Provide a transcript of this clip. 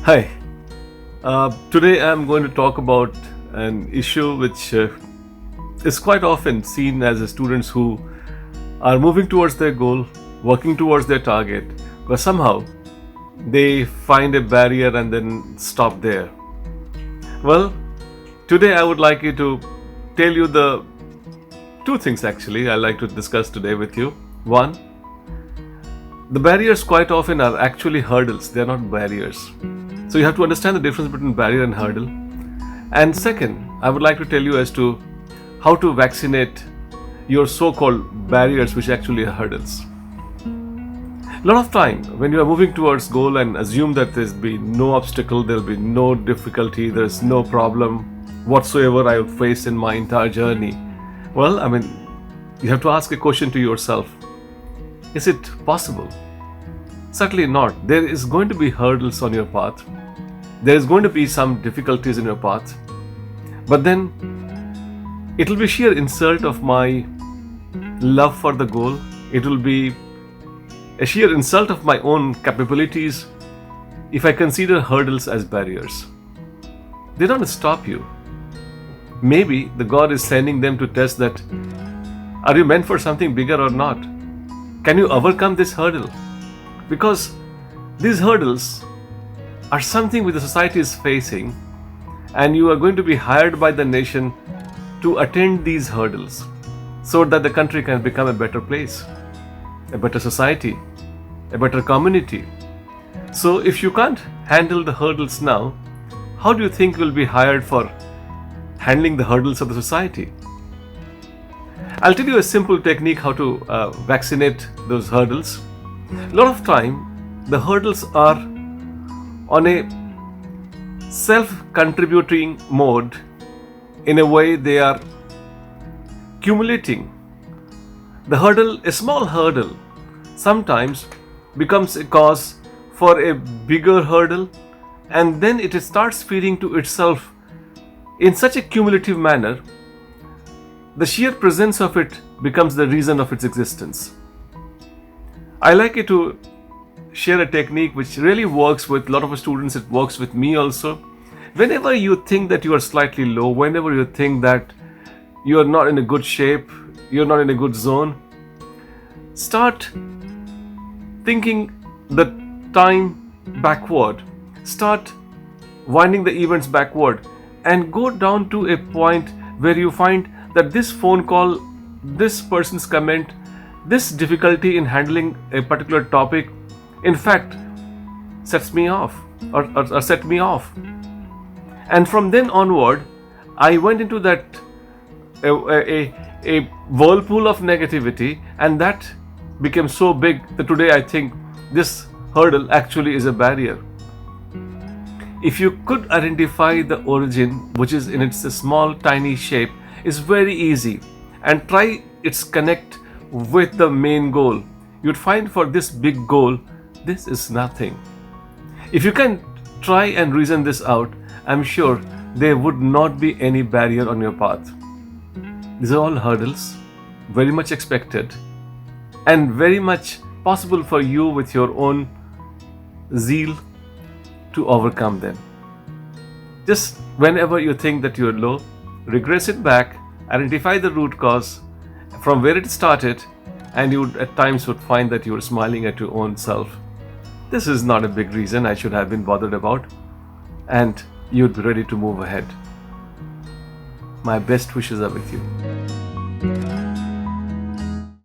Hi. Today I'm going to talk about an issue which is quite often seen as the students who are moving towards their goal, working towards their target, but somehow they find a barrier and then stop there. Well, today I would like you to tell you the two things actually I like to discuss today with you. One, the barriers quite often are actually hurdles, they are not barriers. So you have to understand the difference between barrier and hurdle. And second, I would like to tell you as to how to vaccinate your so-called barriers which actually are hurdles. A lot of time when you are moving towards goal and assume that there's be no obstacle, there'll be no difficulty, there's no problem whatsoever I would face in my entire journey. Well, you have to ask a question to yourself. Is it possible? Certainly not. There is going to be hurdles on your path. There is going to be some difficulties in your path. But then it will be sheer insult of my love for the goal. It will be a sheer insult of my own capabilities if I consider hurdles as barriers. They don't stop you. Maybe the God is sending them to test that are you meant for something bigger or not? Can you overcome this hurdle? Because these hurdles are something which the society is facing, and you are going to be hired by the nation to attend these hurdles so that the country can become a better place, a better society, a better community. So if you can't handle the hurdles now, how do you think you'll be hired for handling the hurdles of the society? I'll tell you a simple technique how to vaccinate those hurdles. A lot of time, the hurdles are on a self-contributing mode. In a way, they are accumulating. The hurdle, a small hurdle, sometimes becomes a cause for a bigger hurdle, and then it starts feeding to itself in such a cumulative manner. The sheer presence of it becomes the reason of its existence. I like it to share a technique which really works with a lot of students. It works with me also. Whenever you think that you are slightly low, whenever you think that you are not in a good shape, you're not in a good zone, start thinking the time backward. Start winding the events backward and go down to a point where you find that this phone call, this person's comment, this difficulty in handling a particular topic, in fact, sets me off or set me off. And from then onward, I went into that a whirlpool of negativity, and that became so big that today I think this hurdle actually is a barrier. If you could identify the origin, which is in its small tiny shape, is very easy, and try its connect with the main goal, you'd find for this big goal, this is nothing. If you can try and reason this out, I'm sure there would not be any barrier on your path. These are all hurdles, very much expected, and very much possible for you with your own zeal to overcome them. Just whenever you think that you're low, regress it back, identify the root cause from where it started, and you at times would find that you're smiling at your own self. This is not a big reason I should have been bothered about, and you'd be ready to move ahead. My best wishes are with you.